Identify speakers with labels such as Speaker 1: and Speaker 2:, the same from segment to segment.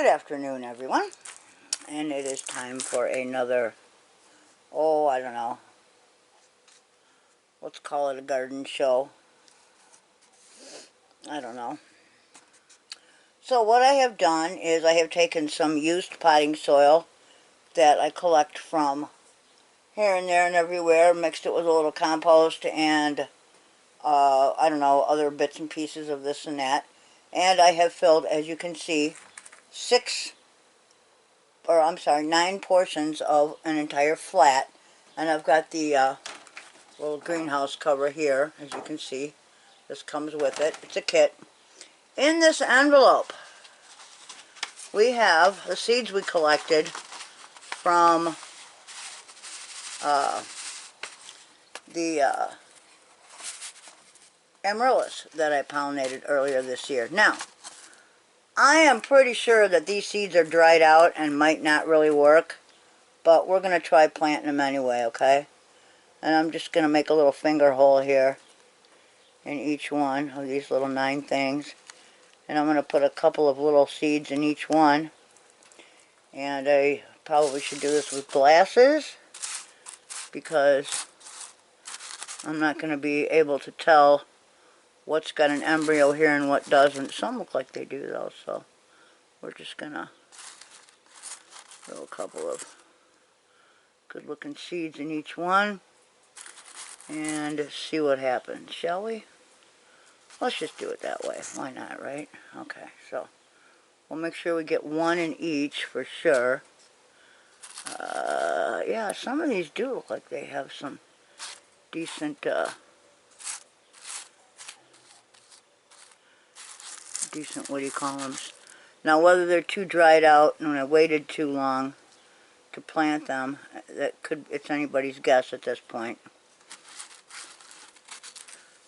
Speaker 1: Good afternoon, everyone, and it is time for another, I don't know, let's call it a garden show. I don't know. So what I have done is I have taken some used potting soil that I collect from here and there and everywhere, mixed it with a little compost and, I don't know, other bits and pieces of this and that. And I have filled, as you can see, 9 portions of an entire flat. And I've got the little greenhouse cover here, as you can see. This comes with it. It's a kit. In this envelope, we have the seeds we collected from the amaryllis that I pollinated earlier this year. Now, I am pretty sure that these seeds are dried out and might not really work, but we're going to try planting them anyway, okay? And I'm just going to make a little finger hole here in each one of these little 9 things. And I'm going to put a couple of little seeds in each one. And I probably should do this with glasses, because I'm not going to be able to tell what's got an embryo here and what doesn't. Some look like they do though, so we're just going to throw a couple of good looking seeds in each one and see what happens, shall we? Let's just do it that way. Why not, right? Okay, so we'll make sure we get 1 in each for sure. Yeah, some of these do look like they have some decent, what do you call them? Now, whether they're too dried out and I waited too long to plant them, it's anybody's guess at this point.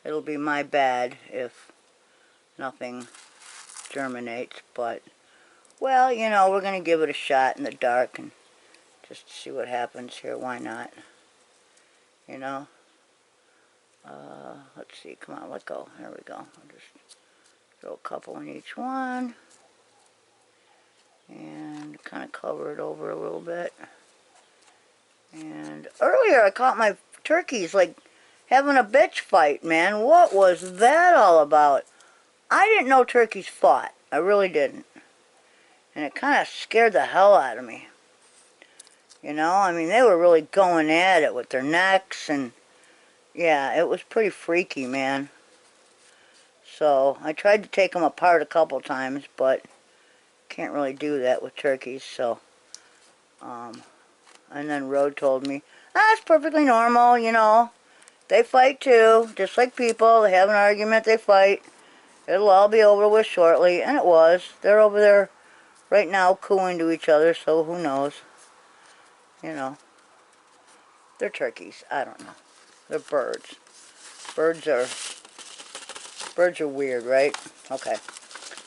Speaker 1: It'll be my bad if nothing germinates, but, well, you know, we're going to give it a shot in the dark and just see what happens here. Why not? You know? Let's see. Come on, let go. There we go. I'll just throw a couple in each one. And kind of cover it over a little bit. And earlier I caught my turkeys, like, having a bitch fight, man. What was that all about? I didn't know turkeys fought. I really didn't. And it kind of scared the hell out of me. You know, I mean, they were really going at it with their necks, and yeah, it was pretty freaky, man. So I tried to take them apart a couple times, but can't really do that with turkeys. So, and then Rode told me, it's perfectly normal, you know. They fight too, just like people. They have an argument, they fight. It'll all be over with shortly, and it was. They're over there right now cooing to each other, so who knows. You know, they're turkeys. I don't know. They're birds. Birds are weird, right? Okay.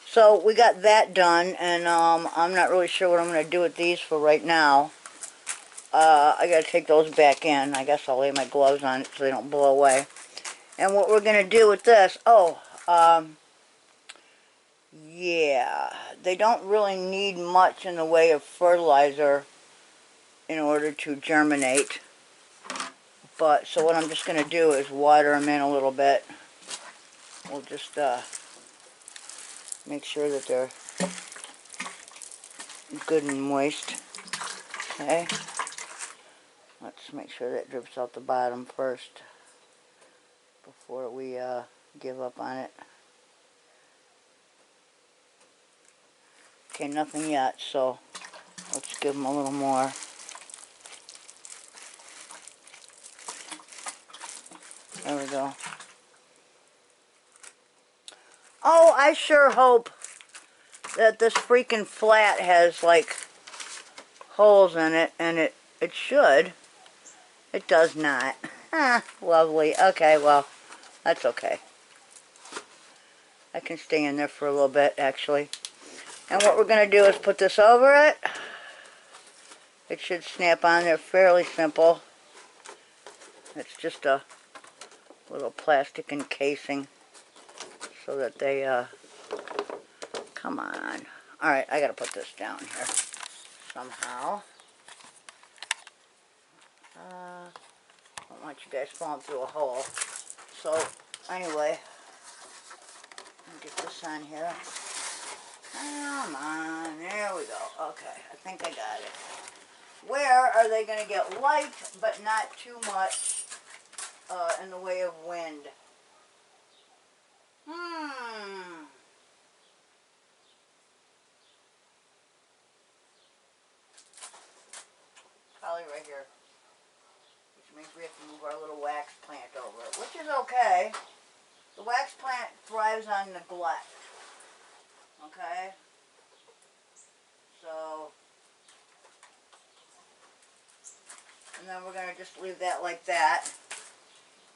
Speaker 1: So we got that done, and I'm not really sure what I'm going to do with these for right now. I got to take those back in. I guess I'll lay my gloves on it so they don't blow away. And what we're going to do with this, yeah, they don't really need much in the way of fertilizer in order to germinate. But, so what I'm just going to do is water them in a little bit. We'll just make sure that they're good and moist. Okay. Let's make sure that drips out the bottom first before we give up on it. Okay, nothing yet, so let's give them a little more. There we go. Oh, I sure hope that this freaking flat has, like, holes in it, and it should. It does not. Lovely. Okay, well, that's okay. I can stay in there for a little bit, actually. And what we're going to do is put this over it. It should snap on there fairly simple. It's just a little plastic encasing so that they, come on. Alright, I gotta put this down here somehow. Don't want you guys falling through a hole. So, anyway, let me get this on here. Come on, there we go. Okay, I think I got it. Where are they going to get light, but not too much in the way of wind? Probably right here. Which means we have to move our little wax plant over it, which is okay. The wax plant thrives on neglect. Okay? So, and then we're going to just leave that like that.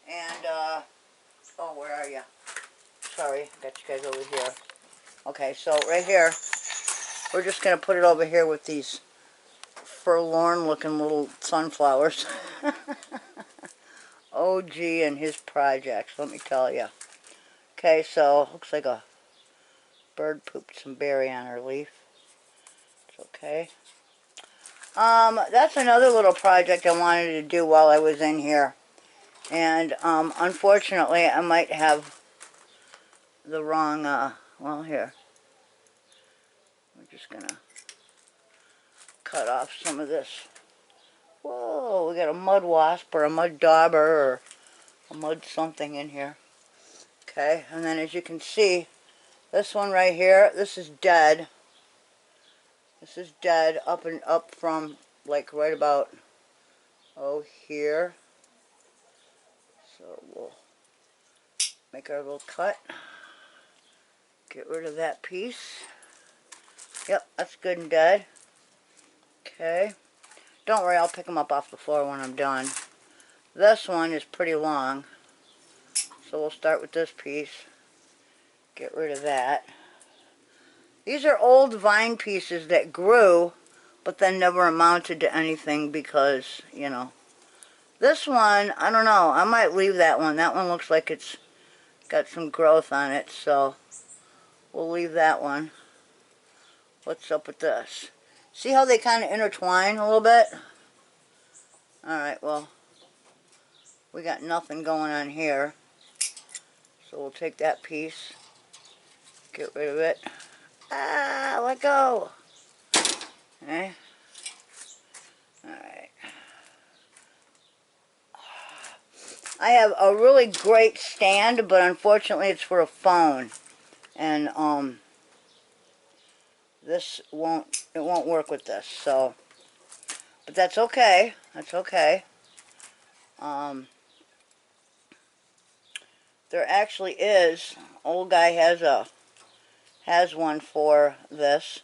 Speaker 1: And, oh, where are you? Sorry, got you guys over here. Okay, so right here, we're just going to put it over here with these forlorn looking little sunflowers. OG and his projects, let me tell you. Okay, so looks like a bird pooped some berry on her leaf. It's okay. That's another little project I wanted to do while I was in here. And unfortunately, I might have the wrong, well, here. We're just going to cut off some of this. Whoa, we got a mud wasp or a mud dauber or a mud something in here. Okay, and then as you can see, this one right here, this is dead. This is dead up and up from like right about, oh, here. So we'll make our little cut. Get rid of that piece. Yep, that's good and dead. Okay. Don't worry, I'll pick them up off the floor when I'm done. This one is pretty long. So we'll start with this piece. Get rid of that. These are old vine pieces that grew, but then never amounted to anything because, you know. This one, I don't know. I might leave that one. That one looks like it's got some growth on it, so we'll leave that one. What's up with this? See how they kind of intertwine a little bit? Alright, well, we got nothing going on here. So we'll take that piece, get rid of it. Ah, let go. Okay. Alright. I have a really great stand, but unfortunately it's for a phone. And this won't work with this, so, but that's okay. That's okay. There actually is, old guy has one for this,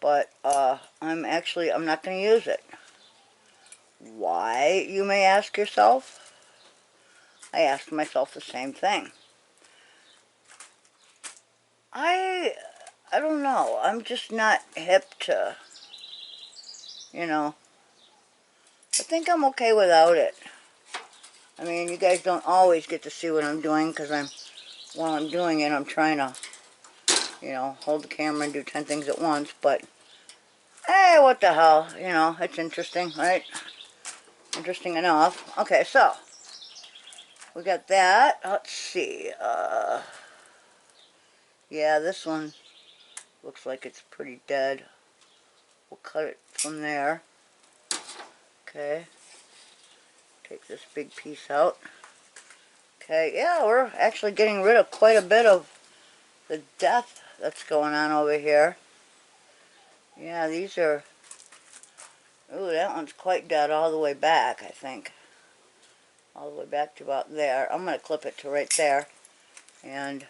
Speaker 1: but I'm not going to use it. Why, you may ask yourself? I asked myself the same thing. I don't know. I'm just not hip to, you know. I think I'm okay without it. I mean, you guys don't always get to see what I'm doing because while I'm doing it, I'm trying to, you know, hold the camera and do 10 things at once, but hey, what the hell, you know, it's interesting, right? Interesting enough. Okay, so we got that. Let's see. Yeah, this one looks like it's pretty dead. We'll cut it from there. Okay. Take this big piece out. Okay, yeah, we're actually getting rid of quite a bit of the death that's going on over here. Yeah, these are... Ooh, that one's quite dead all the way back, I think. All the way back to about there. I'm going to clip it to right there. And...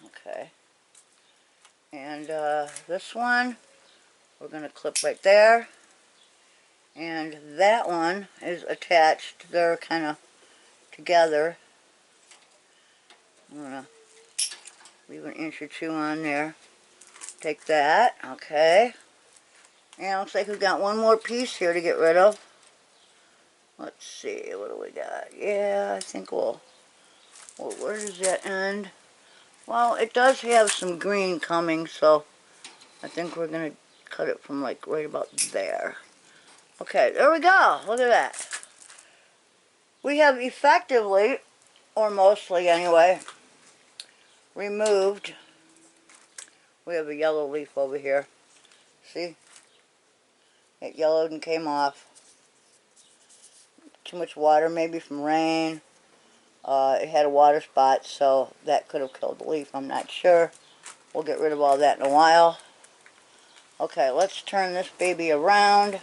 Speaker 1: Okay. And this one, we're going to clip right there. And that one is attached. They're kind of together. I'm going to leave an inch or two on there. Take that. Okay. And it looks like we've got one more piece here to get rid of. Let's see, what do we got? Yeah, I think we'll where does that end? Well, it does have some green coming, so I think we're going to cut it from like right about there. Okay, there we go. Look at that. We have effectively, or mostly anyway, removed. We have a yellow leaf over here. See? It yellowed and came off. Too much water maybe from rain. It had a water spot, so that could have killed the leaf. I'm not sure. We'll get rid of all that in a while. Okay, let's turn this baby around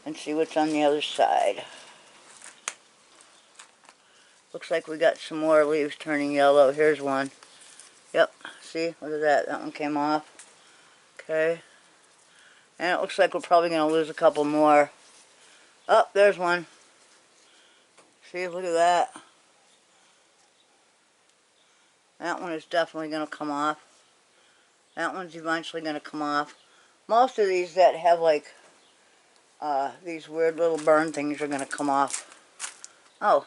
Speaker 1: and see what's on the other side. Looks like we got some more leaves turning yellow. Here's one. Yep, see? Look at that. That one came off. Okay. And it looks like we're probably going to lose a couple more. Oh, there's one. See, look at that. That one is definitely going to come off. That one's eventually going to come off. Most of these that have like these weird little burn things are going to come off. Oh.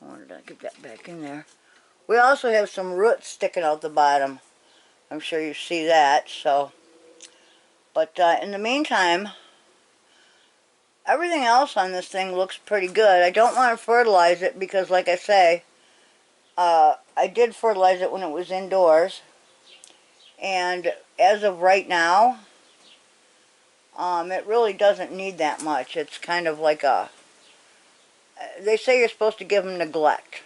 Speaker 1: I wanted to get that back in there. We also have some roots sticking out the bottom. I'm sure you see that, so. But in the meantime, everything else on this thing looks pretty good. I don't want to fertilize it because, like I say, I did fertilize it when it was indoors. And as of right now, it really doesn't need that much. It's kind of like a, they say you're supposed to give them neglect.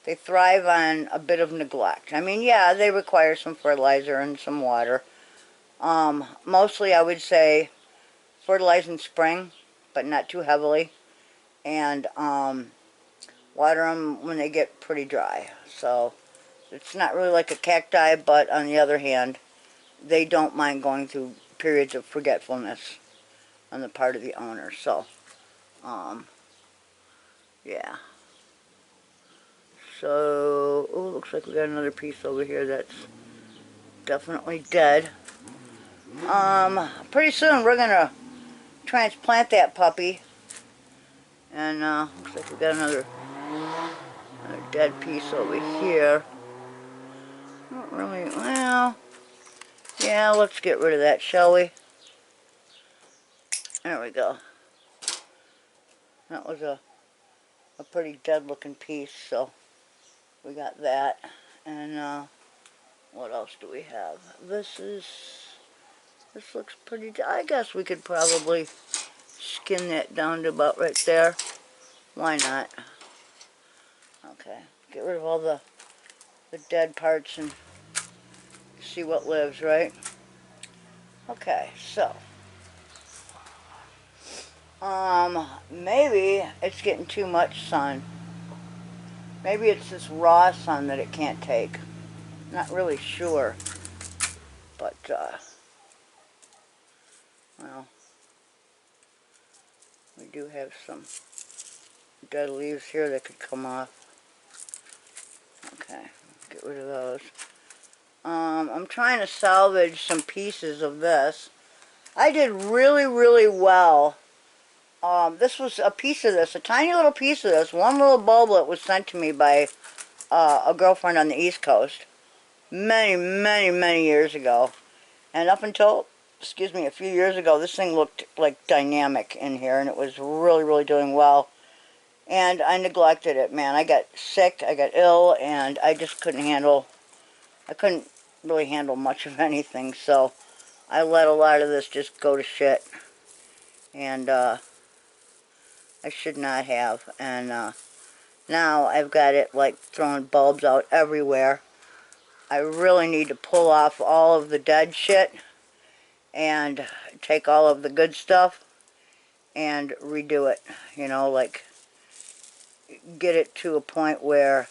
Speaker 1: They thrive on a bit of neglect. I mean, yeah, they require some fertilizer and some water. Mostly I would say fertilize in spring, but not too heavily. And water them when they get pretty dry. So it's not really like a cacti, but on the other hand, they don't mind going through periods of forgetfulness on the part of the owner. So, yeah. So, oh, looks like we got another piece over here that's definitely dead. Pretty soon we're gonna transplant that puppy. And looks like we got another dead piece over here. Not really, well, yeah, let's get rid of that, shall we? There we go. That was a pretty dead looking piece, so we got that. And what else do we have? This looks pretty, I guess we could probably skin that down to about right there. Why not? Okay, get rid of all the dead parts and see what lives, right? Okay, so maybe it's getting too much sun. Maybe it's this raw sun that it can't take. Not really sure. But, well, we do have some dead leaves here that could come off. Okay, get rid of those. I'm trying to salvage some pieces of this. I did really, really well. This was a piece of this, a tiny little piece of this. One little bulblet was sent to me by a girlfriend on the East Coast many, many, many years ago. And up until, excuse me, a few years ago, this thing looked like dynamic in here, and it was really, really doing well. And I neglected it, man. I got sick, I got ill, and I just couldn't really handle much of anything, so I let a lot of this just go to shit. And I should not have. And now I've got it like throwing bulbs out everywhere. I really need to pull off all of the dead shit and take all of the good stuff and redo it. You know, like get it to a point where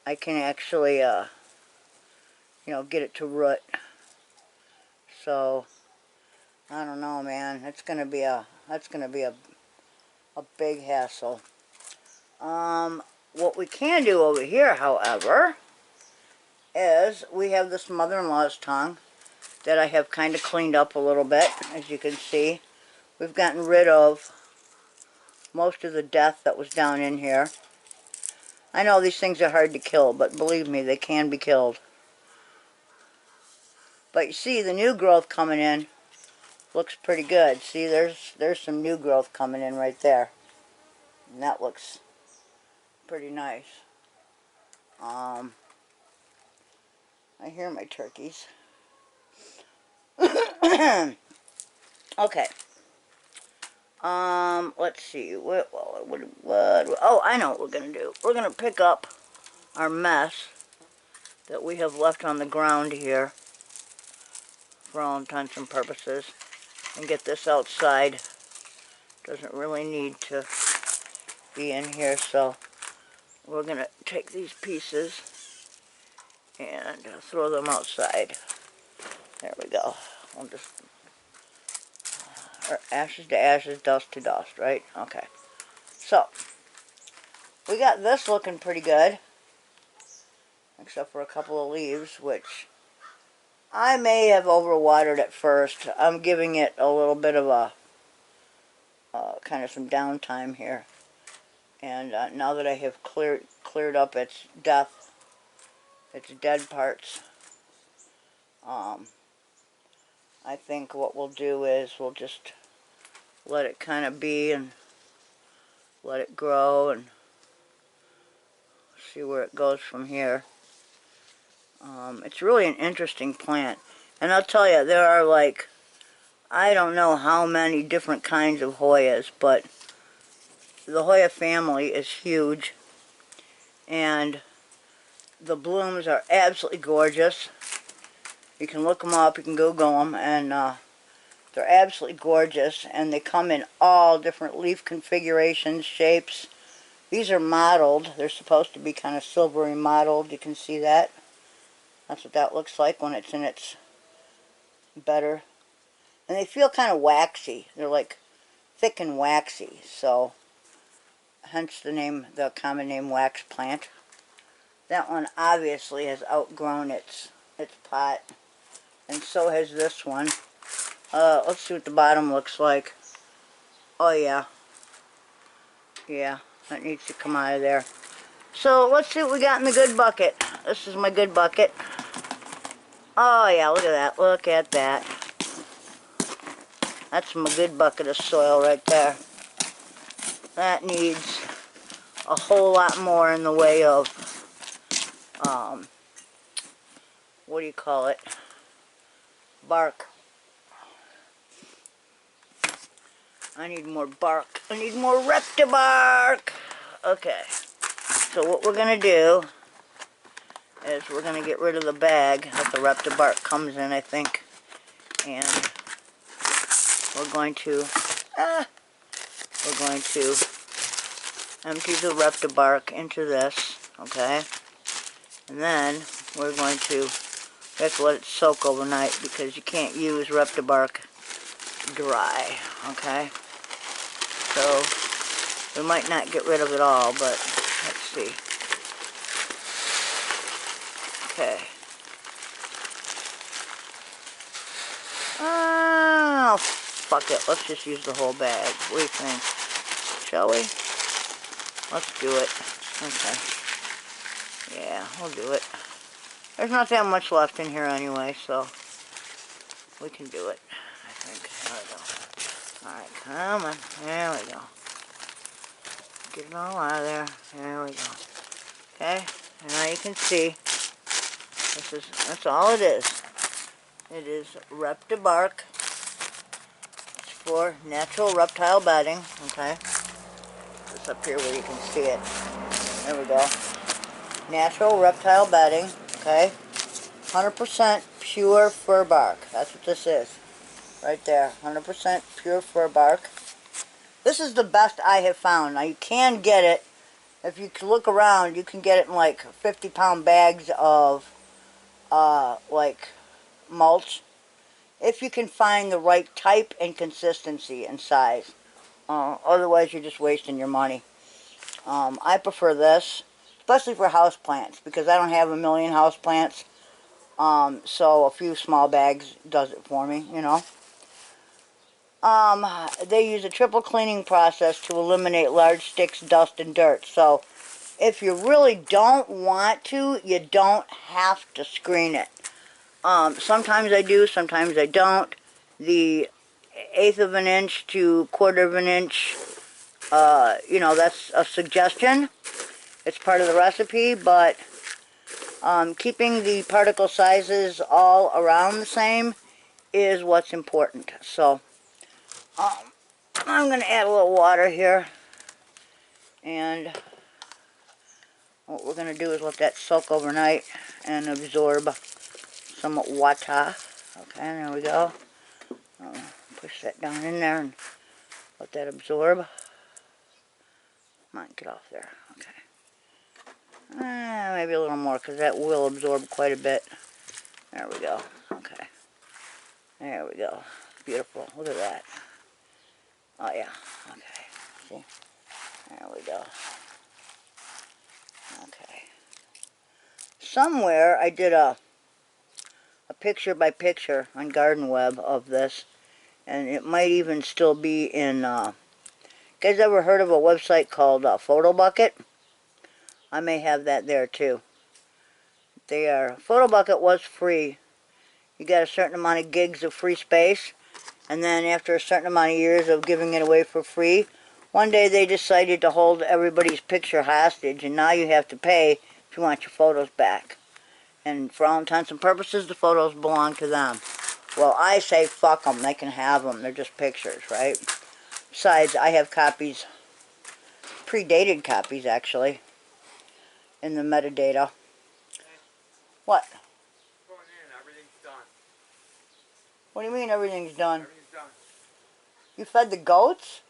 Speaker 1: I can actually, you know, get it to root. So I don't know, man. That's gonna be a big hassle. What we can do over here, however, is we have this mother-in-law's tongue that I have kind of cleaned up a little bit, as you can see. We've gotten rid of most of the death that was down in here. I know these things are hard to kill, but believe me, they can be killed. But you see the new growth coming in looks pretty good. See, there's some new growth coming in right there. And that looks pretty nice. I hear my turkeys. Okay. Let's see. What, oh, I know what we're going to do. We're going to pick up our mess that we have left on the ground here for all intents and purposes and get this outside. Doesn't really need to be in here, so we're going to take these pieces and throw them outside. There we go. We'll just, or ashes to ashes, dust to dust, right? Okay. So, we got this looking pretty good, except for a couple of leaves, which I may have overwatered at first. I'm giving it a little bit of a, kind of some downtime here. And now that I have cleared up its dead parts, I think what we'll do is we'll just let it kind of be and let it grow and see where it goes from here. It's really an interesting plant. And I'll tell you, there are like, I don't know how many different kinds of Hoyas, but the Hoya family is huge. And the blooms are absolutely gorgeous. You can look them up, you can Google them, and they're absolutely gorgeous. And they come in all different leaf configurations, shapes. These are mottled. They're supposed to be kind of silvery mottled. You can see that. That's what that looks like when it's in its better. And they feel kind of waxy. They're like thick and waxy. So, hence the name, the common name wax plant. That one obviously has outgrown its pot. And so has this one. Let's see what the bottom looks like. Oh yeah. Yeah, that needs to come out of there. So let's see what we got in the good bucket. This is my good bucket. Oh yeah, look at that. Look at that. That's my good bucket of soil right there. That needs a whole lot more in the way of, what do you call it? Bark. I need more bark. I need more Reptibark. Okay. So what we're going to do is we're going to get rid of the bag that the Reptibark comes in, I think. And we're going to empty the Reptibark into this, okay? And then we're going to have to let it soak overnight because you can't use Reptibark dry, okay? So we might not get rid of it all, but let's see. Okay. Oh, fuck it. Let's just use the whole bag. What do you think? Shall we? Let's do it. Okay. Yeah, we'll do it. There's not that much left in here anyway, so we can do it, I think. There we go. Alright, come on. There we go. Get it all out of there. There we go. Okay, and now you can see, that's all it is. It is Reptibark. It's for natural reptile bedding, okay? It's up here where you can see it. There we go. Natural reptile bedding, okay? 100% pure fur bark. That's what this is. Right there. 100% pure fur bark. This is the best I have found. Now you can get it, if you look around, you can get it in like 50-pound bags of like mulch. If you can find the right type and consistency and size. Otherwise you're just wasting your money. I prefer this, especially for houseplants, because I don't have a million houseplants. So a few small bags does it for me, you know. They use a triple cleaning process to eliminate large sticks, dust, and dirt. So If you really don't want to, you don't have to screen it. Sometimes I do, sometimes I don't. The 1/8 of an inch to 1/4 of an inch, you know, that's a suggestion. It's part of the recipe, but keeping the particle sizes all around the same is what's important. So, I'm going to add a little water here, and what we're going to do is let that soak overnight and absorb some water. Okay, there we go. Push that down in there and let that absorb. Come on, get off there. Okay. Maybe a little more, because that will absorb quite a bit. There we go. Okay. There we go. Beautiful. Look at that. Oh, yeah. Okay. See? There we go. Okay. Somewhere I did a picture by picture on Garden Web of this, and it might even still be in, you guys ever heard of a website called Photo Bucket? I may have that there too. Photo Bucket was free. You got a certain amount of gigs of free space, and then after a certain amount of years of giving it away for free, one day they decided to hold everybody's picture hostage, and now you have to pay if you want your photos back. And for all intents and purposes, the photos belong to them. Well, I say fuck them. They can have them. They're just pictures, right? Besides, I have copies, predated copies actually, in the metadata. What?
Speaker 2: Going in, everything's done.
Speaker 1: What do you mean everything's done?
Speaker 2: Everything's done.
Speaker 1: You fed the goats?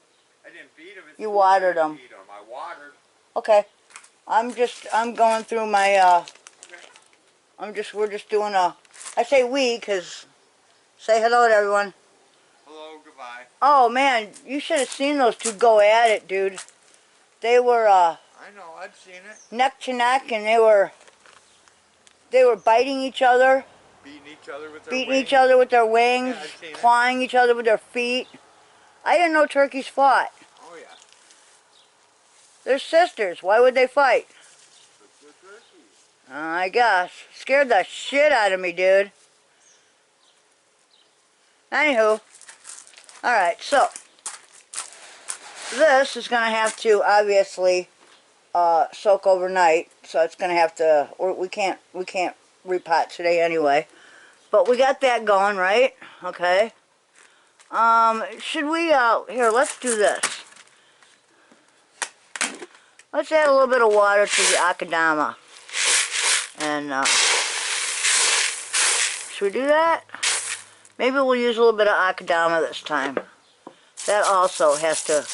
Speaker 2: I didn't feed them.
Speaker 1: You watered them.
Speaker 2: I watered.
Speaker 1: Okay. I'm going through my, we're just doing I say we, because, say hello to everyone.
Speaker 2: Hello, goodbye.
Speaker 1: Oh, man, you should have seen those two go at it, dude. They were,
Speaker 2: I know, I've seen it.
Speaker 1: neck to neck, and they were biting each other.
Speaker 2: Beating each other with their
Speaker 1: Beating
Speaker 2: wings.
Speaker 1: each other with their wings.
Speaker 2: Yeah, I've seen
Speaker 1: clawing each other with their feet. I didn't know turkeys fought.
Speaker 2: Oh, yeah.
Speaker 1: They're sisters. Why would they fight?
Speaker 2: Good turkeys.
Speaker 1: I guess. Scared the shit out of me, dude. Anywho. Alright, so. This is going to have to, obviously, soak overnight. So it's going to have to, or we can't repot today anyway. But we got that going, right? Okay. Should we, here, let's do this. Let's add a little bit of water to the akadama. And, should we do that? Maybe we'll use a little bit of akadama this time. That also has to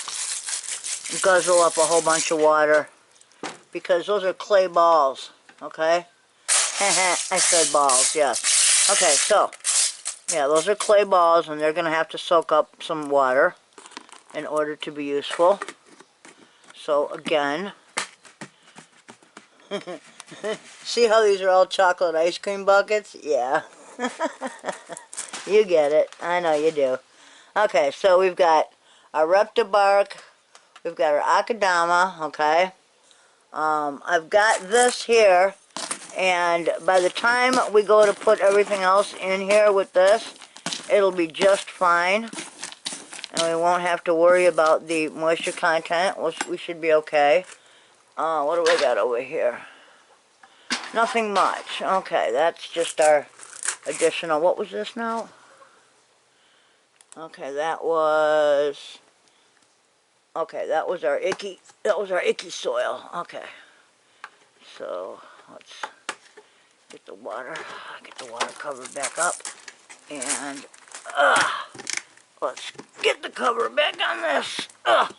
Speaker 1: guzzle up a whole bunch of water, because those are clay balls, okay? I said balls, yes. Okay, so, yeah, those are clay balls, and they're going to have to soak up some water in order to be useful. So, again, see how these are all chocolate ice cream buckets? Yeah. You get it. I know you do. Okay, so we've got our repta bark, we've got our akadama, okay? I've got this here, and by the time we go to put everything else in here with this, it'll be just fine, and we won't have to worry about the moisture content. We should be okay. What do we got over here? Nothing much. Okay, that's just our additional, what was this now? Okay, that was our icky soil. Okay. So, let's get the water cover back up, and let's get the cover back on this. Oh,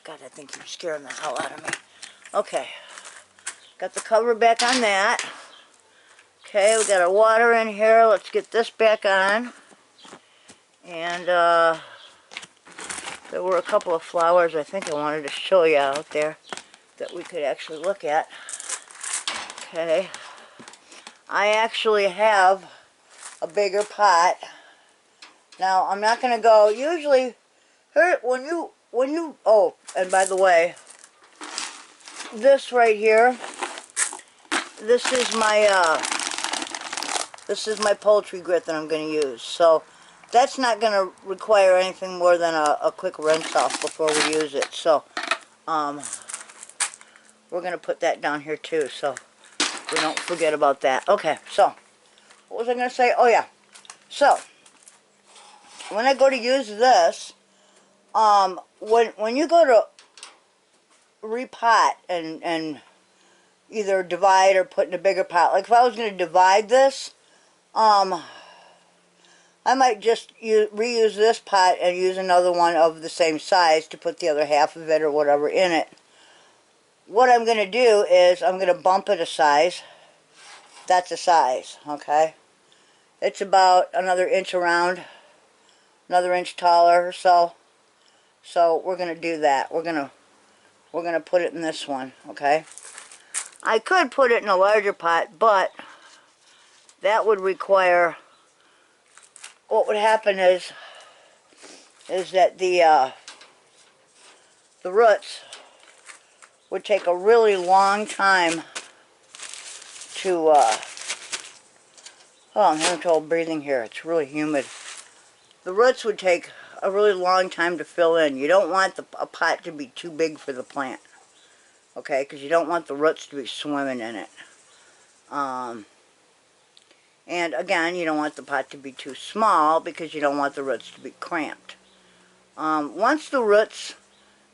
Speaker 1: God, that thing keeps scaring the hell out of me. Okay. Got the cover back on that. Okay, we got our water in here. Let's get this back on. And, there were a couple of flowers I think I wanted to show you out there that we could actually look at. Okay. I actually have a bigger pot. Now, I'm not going to go, usually, oh, and by the way, this right here, this is my poultry grit that I'm going to use. So that's not going to require anything more than a quick rinse off before we use it. So we're going to put that down here too, so we don't forget about that. Okay, so what was I going to say? Oh yeah, so when I go to use this, when you go to repot and either divide or put in a bigger pot, like if I was going to divide this, I might just reuse this pot and use another one of the same size to put the other half of it or whatever in it. What I'm going to do is I'm going to bump it a size. That's a size, okay? It's about another inch around, another inch taller or so. So we're going to do that. We're going to put it in this one, okay? I could put it in a larger pot, but that would require, what would happen is that the roots would take a really long time to, oh, I'm having trouble breathing here. It's really humid. The roots would take a really long time to fill in. You don't want a pot to be too big for the plant, okay? Because you don't want the roots to be swimming in it. And again, you don't want the pot to be too small because you don't want the roots to be cramped. Once the roots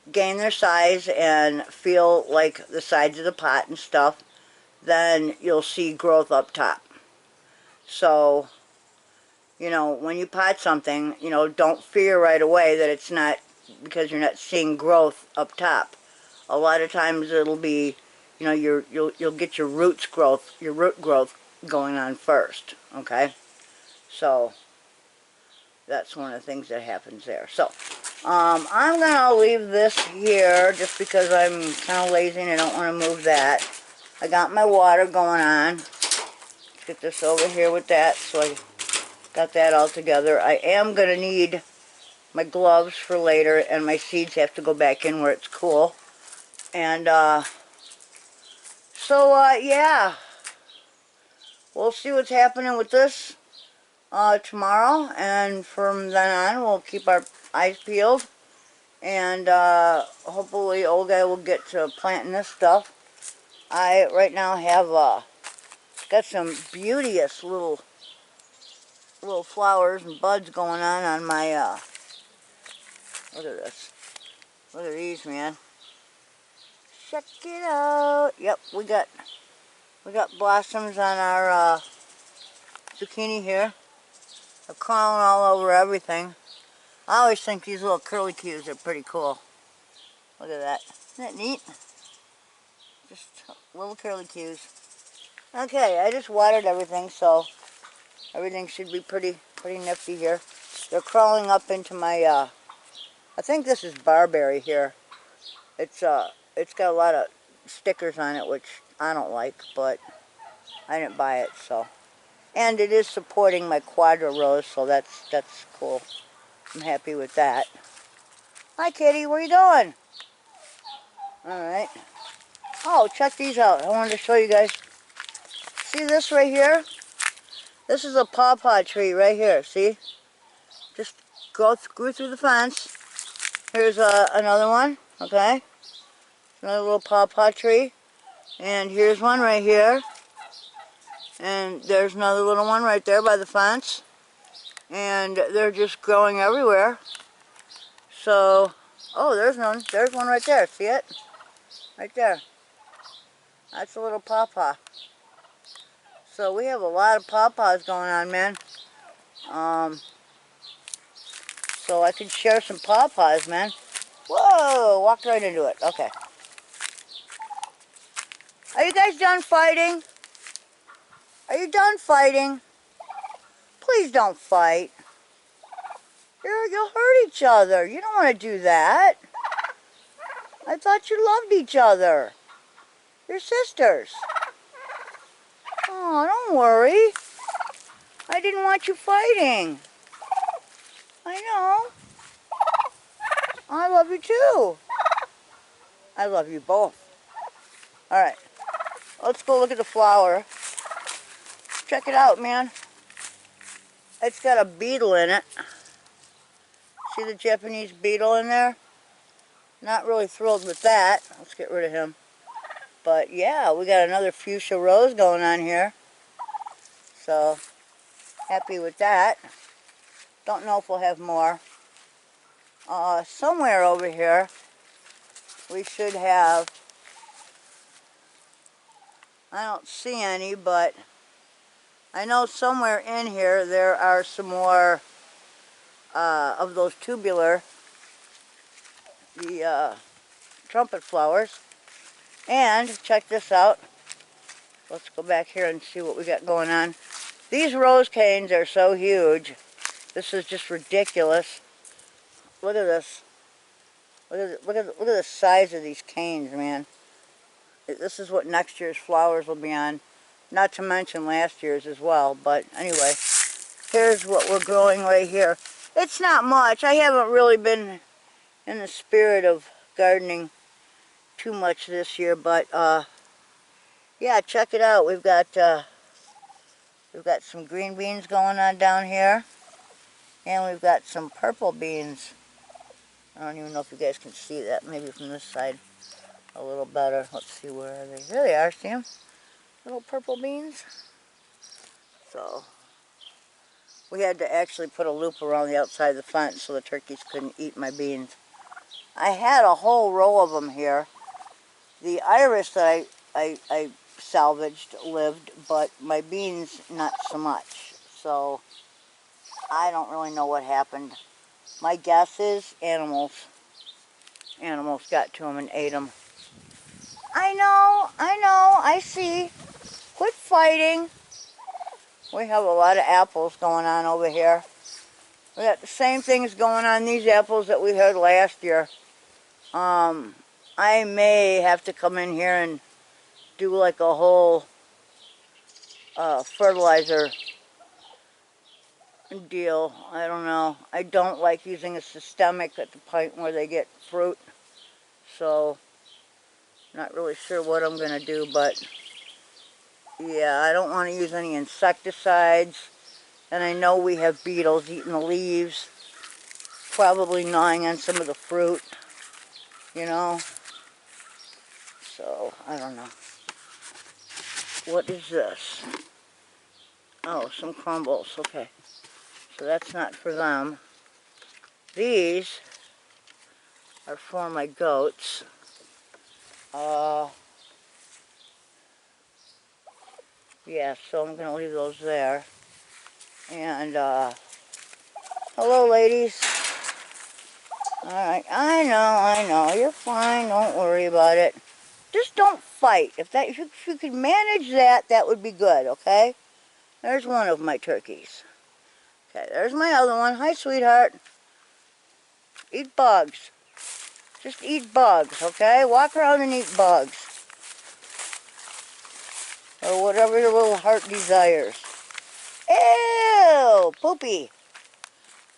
Speaker 1: gain their size and feel like the sides of the pot and stuff, then you'll see growth up top. So, you know, when you pot something, you know, don't fear right away that it's not because you're not seeing growth up top. A lot of times it'll be, you know, you'll get your root growth going on first, okay? So that's one of the things that happens there. So I'm gonna leave this here just because I'm kind of lazy and I don't want to move that. I got my water going on. Let's get this over here with that, so I got that all together. I am gonna need my gloves for later, and my seeds have to go back in where it's cool. And yeah, we'll see what's happening with this tomorrow, and from then on we'll keep our eyes peeled, and hopefully old guy will get to planting this stuff. I right now have got some beauteous little flowers and buds going on my look at this. Look at these, man. Check it out. Yep, we got blossoms on our zucchini here. They're crawling all over everything. I always think these little curlicues are pretty cool. Look at that. Isn't that neat? Just little curlicues. Okay, I just watered everything, so everything should be pretty nifty here. They're crawling up into my, I think this is barberry here. It's got a lot of stickers on it, which I don't like, but I didn't buy it, so. And it is supporting my quadra rose, so that's cool. I'm happy with that. Hi, kitty. Where you going? All right. Oh, check these out. I wanted to show you guys. See this right here? This is a pawpaw tree right here. See? Just grew through the fence. Here's another one. Okay. Another little pawpaw tree. And here's one right here. And there's another little one right there by the fence. And they're just growing everywhere. So, oh, there's one. There's one right there. See it? Right there. That's a little pawpaw. So we have a lot of pawpaws going on, man. So I could share some pawpaws, man. Whoa! Walked right into it. Okay. Are you guys done fighting? Are you done fighting? Please don't fight. You'll hurt each other. You don't want to do that. I thought you loved each other. You're sisters. Oh, don't worry. I didn't want you fighting. I know. I love you too. I love you both. Alright, let's go look at the flower. Check it out, man. It's got a beetle in it. See the Japanese beetle in there? Not really thrilled with that. Let's get rid of him. But yeah, we got another fuchsia rose going on here. So, happy with that. Don't know if we'll have more. Somewhere over here, we should have, I don't see any, but I know somewhere in here there are some more of those tubular, the trumpet flowers. And check this out. Let's go back here and see what we got going on. These rose canes are so huge. This is just ridiculous. Look at this. Look at the size of these canes, man. This is what next year's flowers will be on. Not to mention last year's as well. But anyway, here's what we're growing right here. It's not much. I haven't really been in the spirit of gardening too much this year, but yeah, check it out. We've got some green beans going on down here, and we've got some purple beans. I don't even know if you guys can see that. Maybe from this side a little better. Let's see, where are they? There they are, see them? Little purple beans. So we had to actually put a loop around the outside of the fence so the turkeys couldn't eat my beans. I had a whole row of them here. The iris that I salvaged lived, but my beans not so much. So I don't really know what happened. My guess is animals got to them and ate them. I know, I see. Quit fighting. We have a lot of apples going on over here. We got the same things going on these apples that we had last year. I may have to come in here and do like a whole fertilizer deal. I don't know. I don't like using a systemic at the point where they get fruit. So, not really sure what I'm going to do, but yeah, I don't want to use any insecticides. And I know we have beetles eating the leaves, probably gnawing on some of the fruit, you know. So, I don't know. What is this? Oh, some crumbles. Okay. So that's not for them. These are for my goats. Yeah, so I'm going to leave those there. And, hello, ladies. Alright, I know. You're fine. Don't worry about it. Just don't fight. If you could manage that, that would be good, okay? There's one of my turkeys. Okay, there's my other one. Hi, sweetheart. Eat bugs. Just eat bugs, okay? Walk around and eat bugs. Or whatever your little heart desires. Ew! Poopy.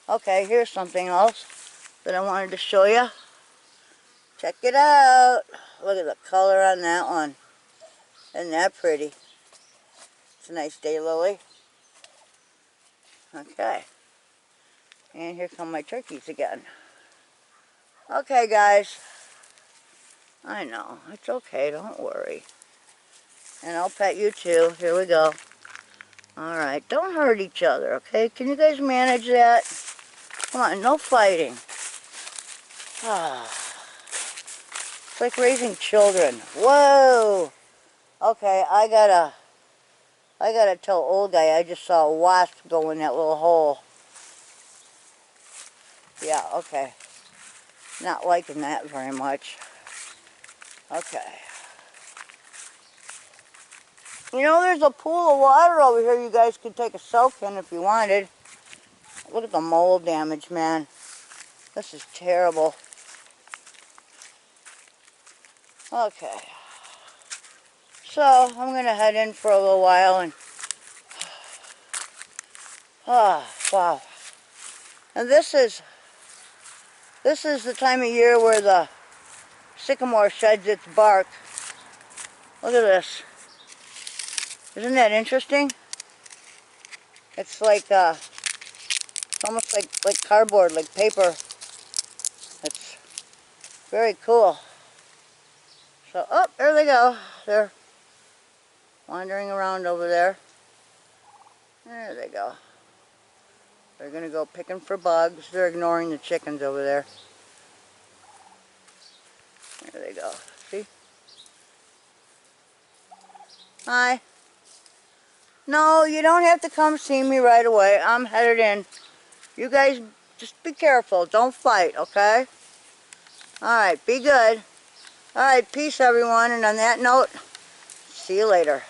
Speaker 1: Okay, here's something else that I wanted to show you. Check it out. Look at the color on that one. Isn't that pretty? It's a nice day, Lily. Okay. And here come my turkeys again. Okay, guys. I know. It's okay. Don't worry. And I'll pet you too. Here we go. Alright. Don't hurt each other, okay? Can you guys manage that? Come on. No fighting. Ah. It's like raising children. Whoa! Okay, I gotta tell old guy I just saw a wasp go in that little hole. Yeah, okay. Not liking that very much. Okay. You know, there's a pool of water over here you guys could take a soak in if you wanted. Look at the mold damage, man. This is terrible. Okay. So, I'm going to head in for a little while and... Ah, wow. And this is the time of year where the sycamore sheds its bark. Look at this. Isn't that interesting? It's like, it's almost like cardboard, like paper. It's very cool. So, oh, there they go. They're wandering around over there. There they go. They're going to go picking for bugs. They're ignoring the chickens over there. There they go. See? Hi. No, you don't have to come see me right away. I'm headed in. You guys just be careful. Don't fight, okay? Alright, be good. Alright, peace everyone. And on that note, see you later.